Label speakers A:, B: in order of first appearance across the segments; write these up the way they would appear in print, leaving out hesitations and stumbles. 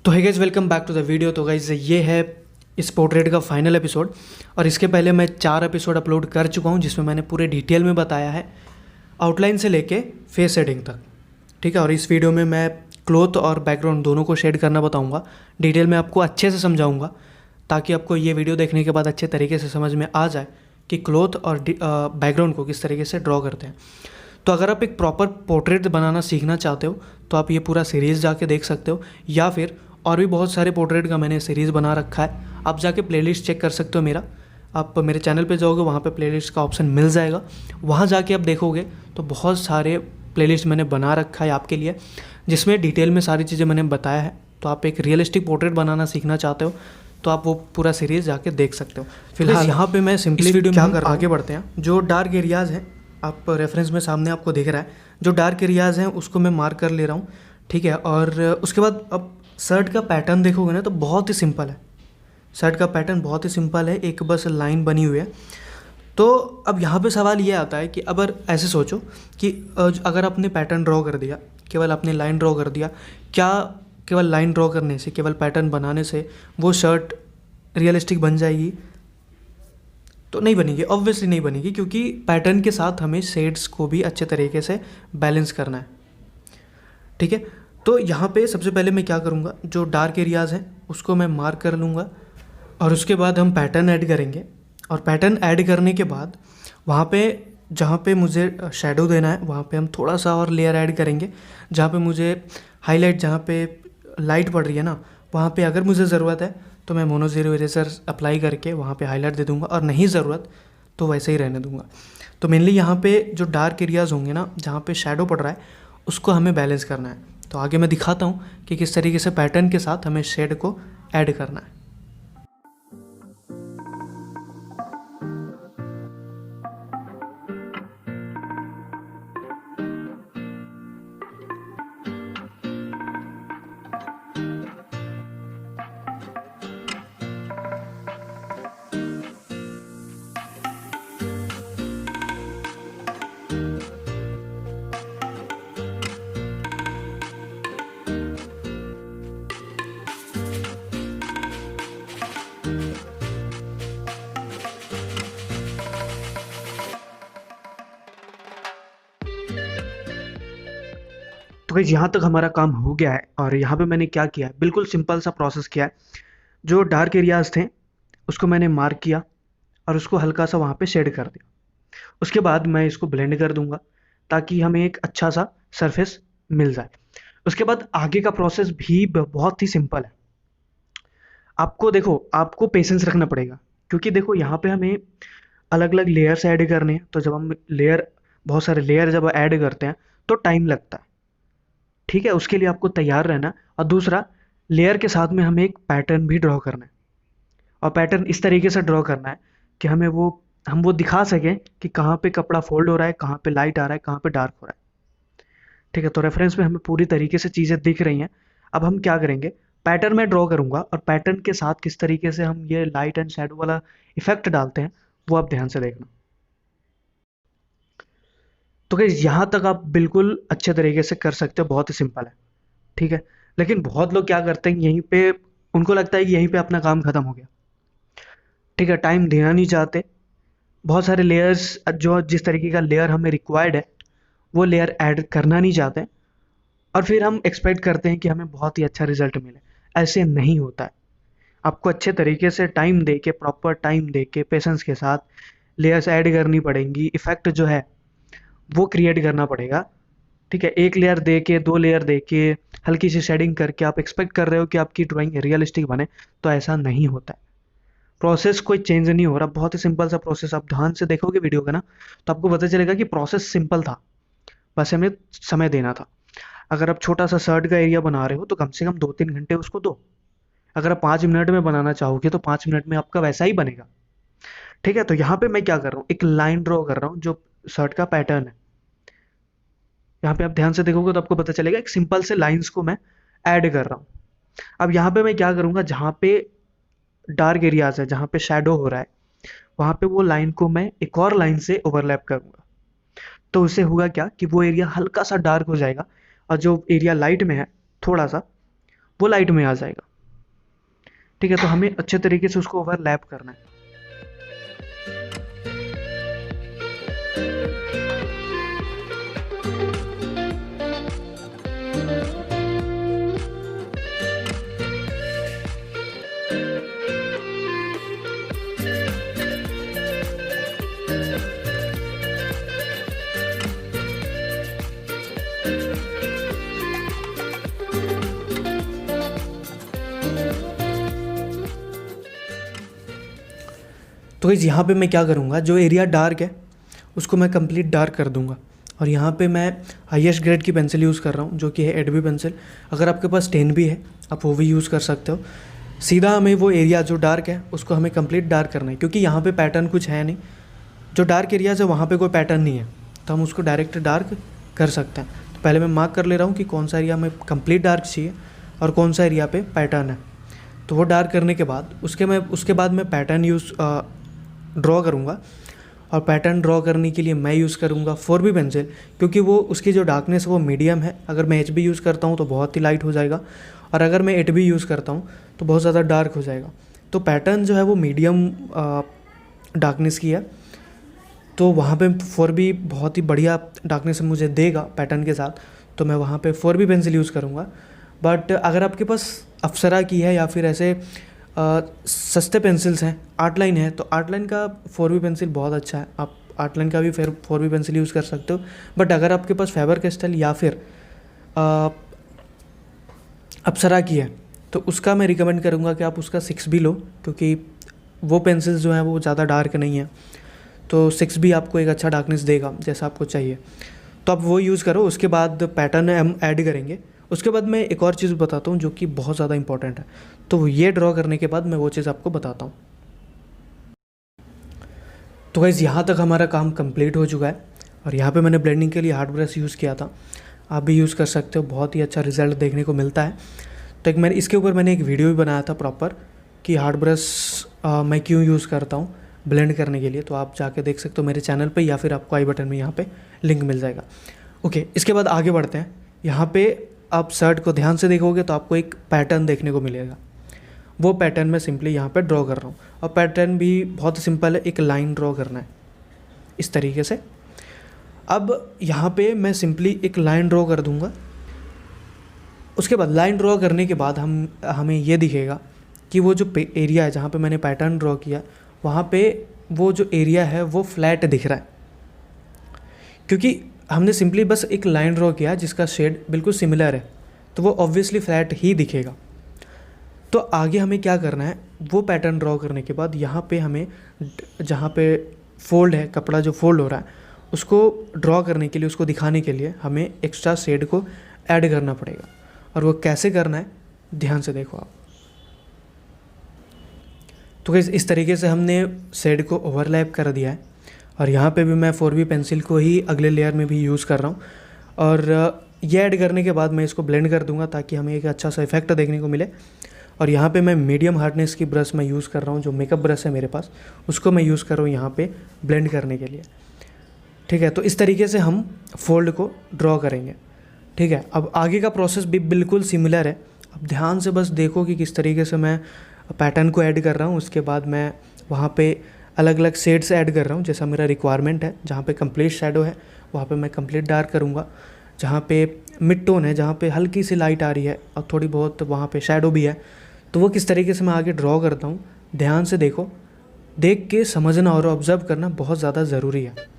A: तो है guys, welcome back to the video. तो गाइज ये है इस पोर्ट्रेट का फाइनल एपिसोड। और इसके पहले मैं 4 एपिसोड अपलोड कर चुका हूँ जिसमें मैंने पूरे डिटेल में बताया है, आउटलाइन से लेके फेस शेडिंग तक। ठीक है, और इस वीडियो में मैं क्लोथ और बैकग्राउंड दोनों को शेड करना बताऊँगा, डिटेल में आपको अच्छे से समझाऊँगा, ताकि आपको ये वीडियो देखने के बाद अच्छे तरीके से समझ में आ जाए कि क्लोथ और बैकग्राउंड को किस तरीके से ड्रॉ करते हैं। तो अगर आप एक प्रॉपर पोर्ट्रेट बनाना सीखना चाहते हो तो आप ये पूरा सीरीज़ जाके देख सकते हो, या फिर और भी बहुत सारे पोर्ट्रेट का मैंने सीरीज़ बना रखा है। आप जाके प्लेलिस्ट चेक कर सकते हो मेरा। आप मेरे चैनल पे जाओगे, वहाँ पे प्लेलिस्ट का ऑप्शन मिल जाएगा, वहाँ जाके आप देखोगे तो बहुत सारे प्लेलिस्ट मैंने बना रखा है आपके लिए, जिसमें डिटेल में सारी चीज़ें मैंने बताया है। तो आप एक रियलिस्टिक पोर्ट्रेट बनाना सीखना चाहते हो तो आप वो पूरा सीरीज़ जाके देख सकते हो। फिलहाल यहाँ पे मैं सिंपली वीडियो में हम आगे बढ़ते हैं। जो डार्क एरियाज़ हैं, आप रेफरेंस में सामने आपको दिख रहा है, जो डार्क एरियाज़ हैं उसको मैं मार्क कर ले रहा हूँ। ठीक है, और उसके बाद अब शर्ट का पैटर्न देखोगे ना तो बहुत ही सिंपल है। शर्ट का पैटर्न बहुत ही सिंपल है, एक बस लाइन बनी हुई है। तो अब यहाँ पे सवाल ये आता है कि अगर ऐसे सोचो कि अगर आपने पैटर्न ड्रॉ कर दिया, केवल आपने लाइन ड्रॉ कर दिया, क्या केवल लाइन ड्रॉ करने से, केवल पैटर्न बनाने से वो शर्ट रियलिस्टिक बन जाएगी? तो नहीं बनेगी, ऑब्वियसली नहीं बनेगी, क्योंकि पैटर्न के साथ हमें शेड्स को भी अच्छे तरीके से बैलेंस करना है। ठीक है, तो यहाँ पे सबसे पहले मैं क्या करूँगा, जो डार्क एरियाज़ हैं उसको मैं मार्क कर लूँगा, और उसके बाद हम पैटर्न ऐड करेंगे। और पैटर्न ऐड करने के बाद वहाँ पे जहाँ पे मुझे शेडो देना है वहाँ पे हम थोड़ा सा और लेयर ऐड करेंगे। जहाँ पे मुझे हाईलाइट, जहाँ पे लाइट पड़ रही है ना, वहाँ पे अगर मुझे ज़रूरत है तो मैं मोनो ज़ीरो इरेजर अप्लाई करके वहाँ पे हाईलाइट दे दूँगा, और नहीं ज़रूरत तो वैसे ही रहने दूँगा। तो मेनली यहाँ पे जो डार्क एरियाज़ होंगे ना, जहाँ पे शेडो पड़ रहा है, उसको हमें बैलेंस करना है। तो आगे मैं दिखाता हूँ कि किस तरीके से पैटर्न के साथ हमें शेड को ऐड करना है। तो गाइस यहाँ तक हमारा काम हो गया है, और यहाँ पे मैंने क्या किया है, बिल्कुल सिंपल सा प्रोसेस किया है। जो डार्क एरियाज थे उसको मैंने मार्क किया और उसको हल्का सा वहाँ पे शेड कर दिया। उसके बाद मैं इसको ब्लेंड कर दूंगा ताकि हमें एक अच्छा सा सरफेस मिल जाए। उसके बाद आगे का प्रोसेस भी बहुत ही सिंपल है। आपको देखो, आपको पेशेंस रखना पड़ेगा, क्योंकि देखो यहाँ पे हमें अलग अलग लेयर्स ऐड करने हैं। तो जब हम बहुत सारे लेयर जब ऐड करते हैं तो टाइम लगता है। ठीक है, उसके लिए आपको तैयार रहना। और दूसरा, लेयर के साथ में हमें एक पैटर्न भी ड्रॉ करना है, और पैटर्न इस तरीके से ड्रॉ करना है कि हम वो दिखा सकें कि कहाँ पे कपड़ा फोल्ड हो रहा है, कहाँ पे लाइट आ रहा है, कहाँ पे डार्क हो रहा है। ठीक है, तो रेफरेंस में हमें पूरी तरीके से चीज़ें दिख रही हैं। अब हम क्या करेंगे, पैटर्न में ड्रॉ करूंगा, और पैटर्न के साथ किस तरीके से हम ये लाइट एंड शेडो वाला इफेक्ट डालते हैं वो आप ध्यान से देखना। तो गाइस यहाँ तक आप बिल्कुल अच्छे तरीके से कर सकते हो, बहुत ही सिंपल है। ठीक है, लेकिन बहुत लोग क्या करते हैं, यहीं पे उनको लगता है कि यहीं पे अपना काम खत्म हो गया। ठीक है, टाइम देना नहीं चाहते। बहुत सारे लेयर्स, जो जिस तरीके का लेयर हमें रिक्वायर्ड है वो लेयर ऐड करना नहीं चाहते, और फिर हम एक्सपेक्ट करते हैं कि हमें बहुत ही अच्छा रिजल्ट मिले। ऐसे नहीं होता है। आपको अच्छे तरीके से टाइम दे के, प्रॉपर टाइम दे के, पेशेंस के साथ लेयर्स ऐड करनी पड़ेंगी। इफेक्ट जो है वो क्रिएट करना पड़ेगा। ठीक है, एक लेयर दे के, 2 लेयर दे के, हल्की सी शेडिंग करके आप एक्सपेक्ट कर रहे हो कि आपकी ड्राइंग रियलिस्टिक बने, तो ऐसा नहीं होता है। प्रोसेस कोई चेंज नहीं हो रहा, बहुत ही सिंपल सा प्रोसेस। आप ध्यान से देखोगे वीडियो का ना, तो आपको पता चलेगा कि प्रोसेस सिंपल था, बस हमें समय देना था। अगर आप छोटा सा शर्ट का एरिया बना रहे हो तो कम से कम 2-3 घंटे उसको दो। अगर आप 5 मिनट में बनाना चाहोगे तो 5 मिनट में आपका वैसा ही बनेगा। ठीक है, तो यहाँ पे मैं क्या कर रहा हूँ, एक लाइन ड्रॉ कर रहा हूँ जो शर्ट का पैटर्न है। यहाँ पे आप ध्यान से देखोगे तो आपको पता चलेगा, एक सिंपल से लाइंस को मैं ऐड कर रहा हूँ। अब यहाँ पे मैं क्या करूँगा, जहाँ पे डार्क एरियाज है, जहाँ पे शेडो हो रहा है, वहाँ पे वो लाइन को मैं एक और लाइन से ओवरलैप करूँगा। तो उससे होगा क्या कि वो एरिया हल्का सा डार्क हो जाएगा, और जो एरिया लाइट में है थोड़ा सा, वो लाइट में आ जाएगा। ठीक है, तो हमें अच्छे तरीके से उसको ओवरलैप करना है। तो गाइस यहाँ पे मैं क्या करूँगा, जो एरिया डार्क है उसको मैं कंप्लीट डार्क कर दूँगा। और यहाँ पे मैं हाईएस्ट ग्रेड की पेंसिल यूज़ कर रहा हूँ, जो कि है एडबी पेंसिल। अगर आपके पास 10 भी है आप वो भी यूज़ कर सकते हो। सीधा हमें वो एरिया जो डार्क है उसको हमें कंप्लीट डार्क करना है, क्योंकि यहाँ पे पैटर्न कुछ है नहीं। जो डार्क एरियाज है वहाँ पे कोई पैटर्न नहीं है, तो हम उसको डायरेक्ट डार्क कर सकते हैं। तो पहले मैं मार्क कर ले रहा हूँ कि कौन सा एरिया हमें कंप्लीट डार्क चाहिए और कौन सा एरिया पे पैटर्न है। तो वो डार्क करने के बाद उसके बाद मैं पैटर्न ड्रॉ करूँगा। और पैटर्न ड्रॉ करने के लिए मैं यूज़ करूँगा 4B पेंसिल, क्योंकि वो उसकी जो डार्कनेस है वो मीडियम है। अगर मैं HB यूज़ करता हूँ तो बहुत ही लाइट हो जाएगा, और अगर मैं 8B यूज़ करता हूँ तो बहुत ज़्यादा डार्क हो जाएगा। तो पैटर्न जो है वो मीडियम डार्कनेस की है, तो वहाँ पे 4B बहुत ही बढ़िया डार्कनेस मुझे देगा पैटर्न के साथ, तो मैं वहाँ पे 4B पेंसिल यूज़ करूँगा। बट अगर आपके पास अप्सरा की है या फिर ऐसे सस्ते पेंसिल्स हैं, आर्ट लाइन है, तो आर्ट लाइन का 4B पेंसिल बहुत अच्छा है। आप आर्ट लाइन का भी फिर 4B पेंसिल यूज़ कर सकते हो। बट अगर आपके पास फैबर कैस्टल या फिर अप्सरा की है तो उसका मैं रिकमेंड करूँगा कि आप उसका 6B लो, क्योंकि वो पेंसिल्स जो हैं वो ज़्यादा डार्क नहीं है, तो 6B आपको एक अच्छा डार्कनेस देगा जैसा आपको चाहिए। तो आप वो यूज़ करो। उसके बाद पैटर्न हम ऐड करेंगे। उसके बाद मैं एक और चीज़ बताता हूँ जो कि बहुत ज़्यादा इंपॉर्टेंट है। तो ये ड्रॉ करने के बाद मैं वो चीज़ आपको बताता हूँ। तो गाइज़ यहाँ तक हमारा काम कंप्लीट हो चुका है, और यहाँ पे मैंने ब्लेंडिंग के लिए हार्ड ब्रश यूज़ किया था। आप भी यूज़ कर सकते हो, बहुत ही अच्छा रिजल्ट देखने को मिलता है। तो इसके ऊपर मैंने एक वीडियो भी बनाया था प्रॉपर कि हार्ड ब्रश मैं क्यों यूज़ करता हूँ ब्लेंड करने के लिए। तो आप जाके देख सकते हो मेरे चैनल पे, या फिर आपको आई बटन में यहाँ पे लिंक मिल जाएगा। ओके, इसके बाद आगे बढ़ते हैं। यहाँ पे आप शर्ट को ध्यान से देखोगे तो आपको एक पैटर्न देखने को मिलेगा। वो पैटर्न मैं सिंपली यहाँ पे ड्रॉ कर रहा हूँ, और पैटर्न भी बहुत सिंपल है, एक लाइन ड्रॉ करना है इस तरीके से। अब यहाँ पे मैं सिंपली एक लाइन ड्रॉ कर दूँगा। उसके बाद लाइन ड्रॉ करने के बाद हमें ये दिखेगा कि वो जो एरिया है जहाँ पे मैंने पैटर्न ड्रॉ किया, वहाँ पे वो जो एरिया है वो फ्लैट दिख रहा है, क्योंकि हमने सिंपली बस एक लाइन ड्रॉ किया जिसका शेड बिल्कुल सिमिलर है, तो वो ऑब्वियसली फ्लैट ही दिखेगा। तो आगे हमें क्या करना है, वो पैटर्न ड्रॉ करने के बाद यहाँ पे हमें जहाँ पे फोल्ड है, कपड़ा जो फोल्ड हो रहा है उसको ड्रॉ करने के लिए, उसको दिखाने के लिए हमें एक्स्ट्रा शेड को ऐड करना पड़ेगा। और वो कैसे करना है ध्यान से देखो आप। तो गाइस इस तरीके से हमने शेड को ओवरलैप कर दिया है, और यहाँ पे भी मैं 4B पेंसिल को ही अगले लेयर में भी यूज़ कर रहा हूँ। और ये ऐड करने के बाद मैं इसको ब्लेंड कर दूँगा ताकि हमें एक अच्छा सा इफेक्ट देखने को मिले। और यहाँ पे मैं मीडियम हार्डनेस की ब्रश मैं यूज़ कर रहा हूँ, जो मेकअप ब्रश है मेरे पास, उसको मैं यूज़ कर रहा हूँ यहाँ पे ब्लेंड करने के लिए। ठीक है, तो इस तरीके से हम फोल्ड को ड्रॉ करेंगे। ठीक है, अब आगे का प्रोसेस भी बिल्कुल सिमिलर है। अब ध्यान से बस देखो कि किस तरीके से मैं पैटर्न को ऐड कर रहा हूँ। उसके बाद मैं वहाँ पे अलग अलग शेड्स ऐड कर रहा हूँ जैसा मेरा रिक्वायरमेंट है। जहाँ पे कंप्लीट शैडो है वहाँ पे मैं कंप्लीट डार्क करूँगा, जहाँ पे मिड टोन है, जहाँ पे हल्की सी लाइट आ रही है और थोड़ी बहुत वहाँ पे शैडो भी है, तो वो किस तरीके से मैं आगे ड्रॉ करता हूँ ध्यान से देखो। देख के समझना और ऑब्जर्व करना बहुत ज़्यादा ज़रूरी है।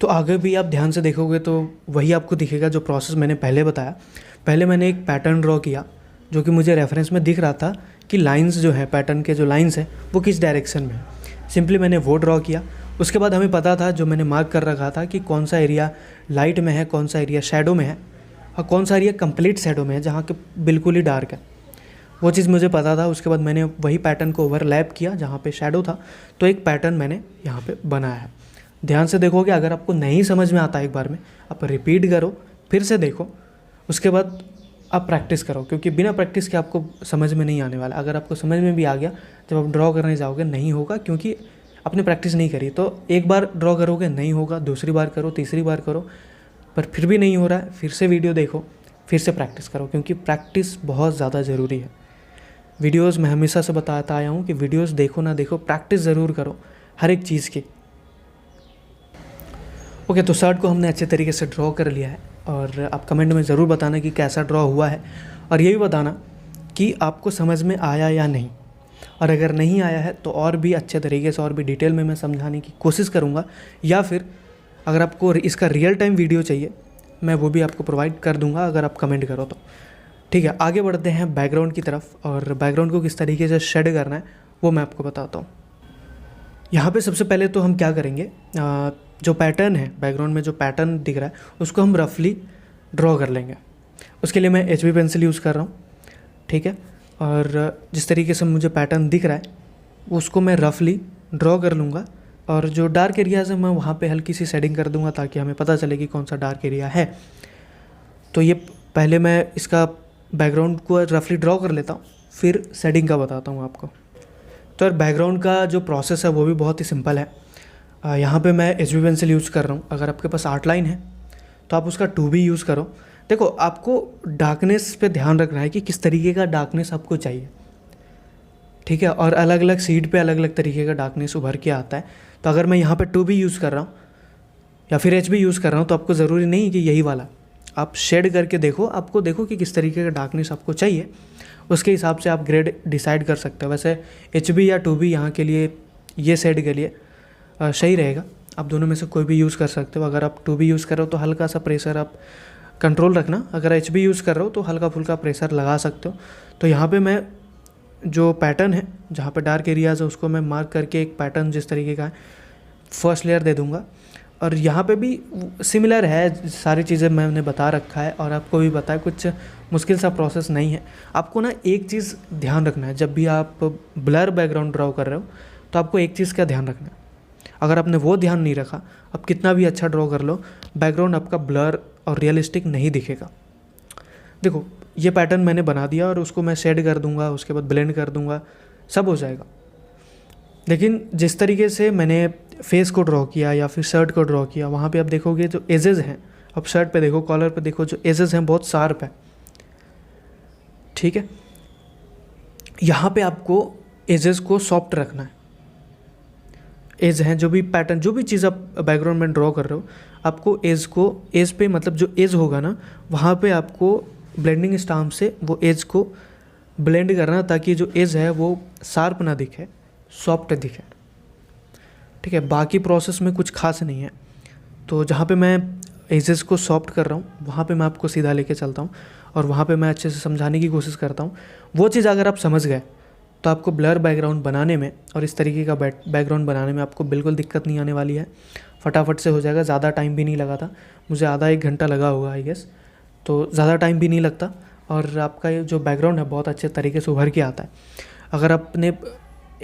A: तो आगे भी आप ध्यान से देखोगे तो वही आपको दिखेगा जो प्रोसेस मैंने पहले बताया। पहले मैंने एक पैटर्न ड्रॉ किया जो कि मुझे रेफरेंस में दिख रहा था कि लाइंस जो है, पैटर्न के जो लाइंस हैं वो किस डायरेक्शन में है। सिंपली मैंने वो ड्रॉ किया। उसके बाद हमें पता था, जो मैंने मार्क कर रखा था कि कौन सा एरिया लाइट में है, कौन सा एरिया शैडो में है और कौन सा एरिया कंप्लीट शैडो में है जहाँ के बिल्कुल ही डार्क है, वो चीज़ मुझे पता था। उसके बाद मैंने वही पैटर्न को ओवरलैप किया जहाँ पे शैडो था, तो एक पैटर्न मैंने यहाँ पे बनाया है। ध्यान से देखोगे, अगर आपको नहीं समझ में आता एक बार में, आप रिपीट करो, फिर से देखो, उसके बाद आप प्रैक्टिस करो, क्योंकि बिना प्रैक्टिस के आपको समझ में नहीं आने वाला। अगर आपको समझ में भी आ गया, जब आप ड्रॉ करने जाओगे नहीं होगा, क्योंकि आपने प्रैक्टिस नहीं करी। तो एक बार ड्रॉ करोगे नहीं होगा, दूसरी बार करो, तीसरी बार करो, पर फिर भी नहीं हो रहा है, फिर से वीडियो देखो, फिर से प्रैक्टिस करो, क्योंकि प्रैक्टिस बहुत ज़्यादा ज़रूरी है। वीडियोस मैं हमेशा से बताता आया हूँ कि वीडियोस देखो ना देखो, प्रैक्टिस ज़रूर करो हर एक चीज़ की। ओके, तो शर्ट को हमने अच्छे तरीके से ड्रॉ कर लिया है और आप कमेंट में ज़रूर बताना कि कैसा ड्रॉ हुआ है, और ये भी बताना कि आपको समझ में आया या नहीं। और अगर नहीं आया है तो और भी अच्छे तरीके से और भी डिटेल में मैं समझाने की कोशिश करूँगा, या फिर अगर आपको इसका रियल टाइम वीडियो चाहिए मैं वो भी आपको प्रोवाइड कर दूँगा अगर आप कमेंट करो तो। ठीक है, आगे बढ़ते हैं बैकग्राउंड की तरफ, और बैकग्राउंड को किस तरीके से शेड करना है वो मैं आपको बताता हूँ। यहाँ पे सबसे पहले तो हम क्या करेंगे, जो पैटर्न है बैकग्राउंड में, जो पैटर्न दिख रहा है उसको हम रफली ड्रॉ कर लेंगे। उसके लिए मैं HB पेंसिल यूज़ कर रहा हूँ, ठीक है। और जिस तरीके से मुझे पैटर्न दिख रहा है उसको मैं रफली ड्रॉ कर लूँगा, और जो डार्क एरियाज़ है मैं वहाँ पे हल्की सी शेडिंग कर दूँगा ताकि हमें पता चले कि कौन सा डार्क एरिया है। तो ये पहले मैं इसका बैकग्राउंड को रफली ड्रॉ कर लेता हूँ, फिर शेडिंग का बताता हूँ आपको। तो यार बैकग्राउंड का जो प्रोसेस है वो भी बहुत ही सिंपल है। यहाँ पे मैं HB पेंसिल यूज़ कर रहा हूँ। अगर आपके पास आर्ट लाइन है तो आप उसका 2B यूज़ करो। देखो, आपको डार्कनेस पे ध्यान रखना है कि किस तरीके का डार्कनेस आपको चाहिए, ठीक है। और अलग अलग सीड पे अलग अलग तरीके का डार्कनेस उभर के आता है। तो अगर मैं यहाँ पे 2B यूज़ कर रहा हूँ या फिर HB यूज़ कर रहा हूँ तो आपको ज़रूरी नहीं कि यही वाला, आप शेड करके देखो, आपको देखो कि किस तरीके का डार्कनेस आपको चाहिए, उसके हिसाब से आप ग्रेड डिसाइड कर सकते हो। वैसे HB या 2B यहाँ के लिए, ये शेड के लिए सही रहेगा। आप दोनों में से कोई भी यूज़ कर सकते हो। अगर आप 2B यूज़ कर रहे हो तो हल्का सा प्रेशर आप कंट्रोल रखना, अगर HB यूज़ कर रहे हो तो हल्का फुल्का प्रेशर लगा सकते हो। तो यहाँ पे मैं जो पैटर्न है, जहाँ पे डार्क एरियाज़ है, उसको मैं मार्क करके एक पैटर्न जिस तरीके का है फर्स्ट लेयर दे दूँगा। और यहाँ पे भी सिमिलर है, सारी चीज़ें मैंने बता रखा है और आपको भी पता है, कुछ मुश्किल सा प्रोसेस नहीं है। आपको ना एक चीज़ ध्यान रखना है, जब भी आप ब्लर बैकग्राउंड ड्रॉ कर रहे हो तो आपको एक चीज़ का ध्यान रखना है। अगर आपने वो ध्यान नहीं रखा, आप कितना भी अच्छा ड्रॉ कर लो, बैकग्राउंड आपका ब्लर और रियलिस्टिक नहीं दिखेगा। देखो, ये पैटर्न मैंने बना दिया और उसको मैं शेड कर दूंगा, उसके बाद ब्लेंड कर दूंगा, सब हो जाएगा। लेकिन जिस तरीके से मैंने फेस को ड्रॉ किया या फिर शर्ट को ड्रॉ किया, वहाँ पे आप देखोगे जो एजेस हैं, अब शर्ट पे देखो, कॉलर पे देखो, जो एजेस हैं बहुत शार्प है, ठीक है। यहाँ पे आपको एजेस को सॉफ्ट रखना है। एज हैं, जो भी पैटर्न, जो भी चीज़ आप बैकग्राउंड में ड्रॉ कर रहे हो, आपको एज पे, मतलब जो एज होगा ना, वहाँ पे आपको ब्लेंडिंग स्टाम्प से वो एज को ब्लेंड करना, ताकि जो एज है वो शार्प ना दिखे, सॉफ्ट दिखे, ठीक है। बाकी प्रोसेस में कुछ खास नहीं है। तो जहाँ पे मैं एजेस को सॉफ्ट कर रहा हूँ वहाँ पे मैं आपको सीधा लेके चलता हूँ और वहाँ पे मैं अच्छे से समझाने की कोशिश करता हूँ। वो चीज़ अगर आप समझ गए तो आपको ब्लर बैकग्राउंड बनाने में और इस तरीके का बैकग्राउंड बनाने में आपको बिल्कुल दिक्कत नहीं आने वाली है। फटाफट से हो जाएगा, ज़्यादा टाइम भी नहीं लगा था, मुझे आधा 1 घंटा लगा होगा आई गेस, तो ज़्यादा टाइम भी नहीं लगता। और आपका ये जो बैकग्राउंड है बहुत अच्छे तरीके से उभर के आता है। अगर आपने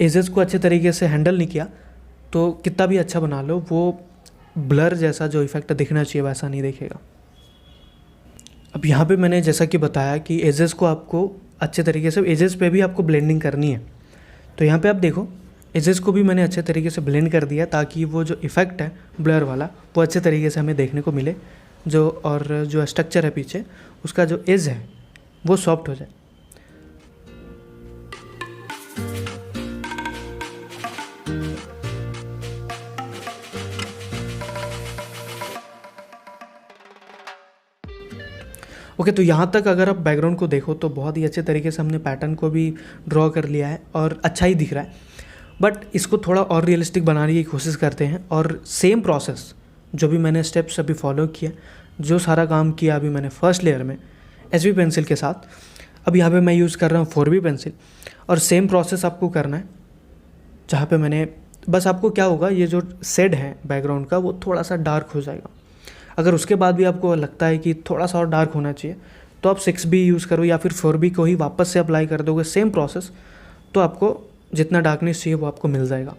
A: एजेस को अच्छे तरीके से हैंडल नहीं किया तो कितना भी अच्छा बना लो, वो ब्लर जैसा जो इफेक्ट दिखना चाहिए वैसा नहीं दिखेगा। अब यहाँ पे मैंने जैसा कि बताया कि एजेस को आपको अच्छे तरीके से, एजेस पे भी आपको ब्लेंडिंग करनी है। तो यहाँ पे आप देखो, एजेस को भी मैंने अच्छे तरीके से ब्लेंड कर दिया ताकि वो जो इफ़ेक्ट है ब्लर वाला वो अच्छे तरीके से हमें देखने को मिले, और जो स्ट्रक्चर है पीछे उसका जो एज है वो सॉफ्ट हो जाए। ओके, तो यहाँ तक अगर आप बैकग्राउंड को देखो तो बहुत ही अच्छे तरीके से हमने पैटर्न को भी ड्रॉ कर लिया है और अच्छा ही दिख रहा है। बट इसको थोड़ा और रियलिस्टिक बनाने की कोशिश करते हैं और सेम प्रोसेस जो भी मैंने स्टेप्स अभी फॉलो किया, जो सारा काम किया अभी मैंने फर्स्ट लेयर में HB पेंसिल के साथ, अब यहाँ पे मैं यूज़ कर रहा हूँ 4B पेंसिल, और सेम प्रोसेस आपको करना है। जहाँ पे मैंने बस आपको क्या होगा, ये जो शेड है बैकग्राउंड का वो थोड़ा सा डार्क हो जाएगा। अगर उसके बाद भी आपको लगता है कि थोड़ा सा और डार्क होना चाहिए तो आप 6B यूज़ करो या फिर 4B को ही वापस से अप्लाई कर दोगे, सेम प्रोसेस, तो आपको जितना डार्कनेस चाहिए वो आपको मिल जाएगा।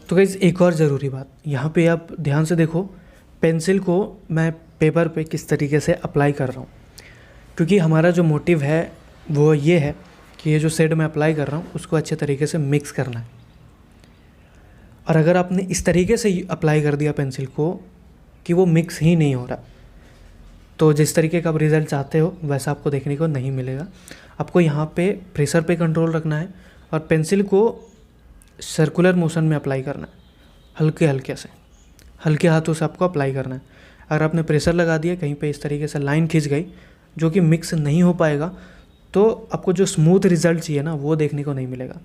A: तो गाइज़ एक और ज़रूरी बात, यहाँ पे आप ध्यान से देखो, पेंसिल को मैं पेपर पे किस तरीके से अप्लाई कर रहा हूँ, क्योंकि हमारा जो मोटिव है वो ये है कि ये जो शेड मैं अप्लाई कर रहा हूँ उसको अच्छे तरीके से मिक्स करना है। और अगर आपने इस तरीके से अप्लाई कर दिया पेंसिल को कि वो मिक्स ही नहीं हो रहा, तो जिस तरीके का आप रिज़ल्ट चाहते हो वैसा आपको देखने को नहीं मिलेगा। आपको यहाँ पे प्रेशर पे कंट्रोल रखना है और पेंसिल को सर्कुलर मोशन में अप्लाई करना है, हल्के हल्के से, हल्के हाथों से आपको अप्लाई करना है। अगर आपने प्रेशर लगा दिया, कहीं पे इस तरीके से लाइन खिंच गई जो कि मिक्स नहीं हो पाएगा, तो आपको जो स्मूथ रिज़ल्ट चाहिए ना वो देखने को नहीं मिलेगा।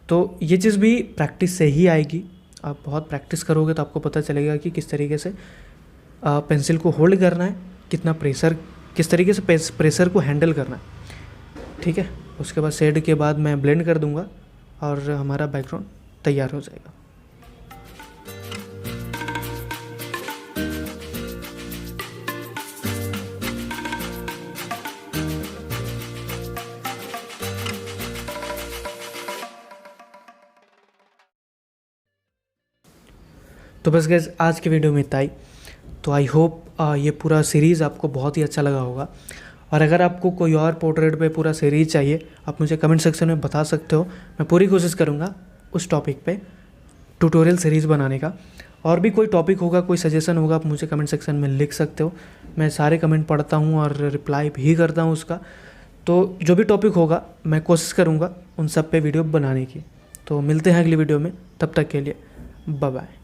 A: तो ये चीज़ भी प्रैक्टिस से ही आएगी। आप बहुत प्रैक्टिस करोगे तो आपको पता चलेगा कि किस तरीके से पेंसिल को होल्ड करना है, कितना प्रेशर, किस तरीके से प्रेशर को हैंडल करना है। ठीक है, उसके बाद शेड के बाद मैं ब्लेंड कर दूंगा और हमारा बैकग्राउंड तैयार हो जाएगा। तो बस गाइस आज के वीडियो में इतना ही। तो आई होप ये पूरा सीरीज़ आपको बहुत ही अच्छा लगा होगा। और अगर आपको कोई और पोर्ट्रेट पे पूरा सीरीज़ चाहिए, आप मुझे कमेंट सेक्शन में बता सकते हो। मैं पूरी कोशिश करूँगा उस टॉपिक पे ट्यूटोरियल सीरीज़ बनाने का। और भी कोई टॉपिक होगा, कोई सजेशन होगा, आप मुझे कमेंट सेक्शन में लिख सकते हो। मैं सारे कमेंट पढ़ता हूँ और रिप्लाई भी करता हूँ उसका। तो जो भी टॉपिक होगा मैं कोशिश करूँगा उन सब पे वीडियो बनाने की। तो मिलते हैं अगली वीडियो में, तब तक के लिए बाय बाय।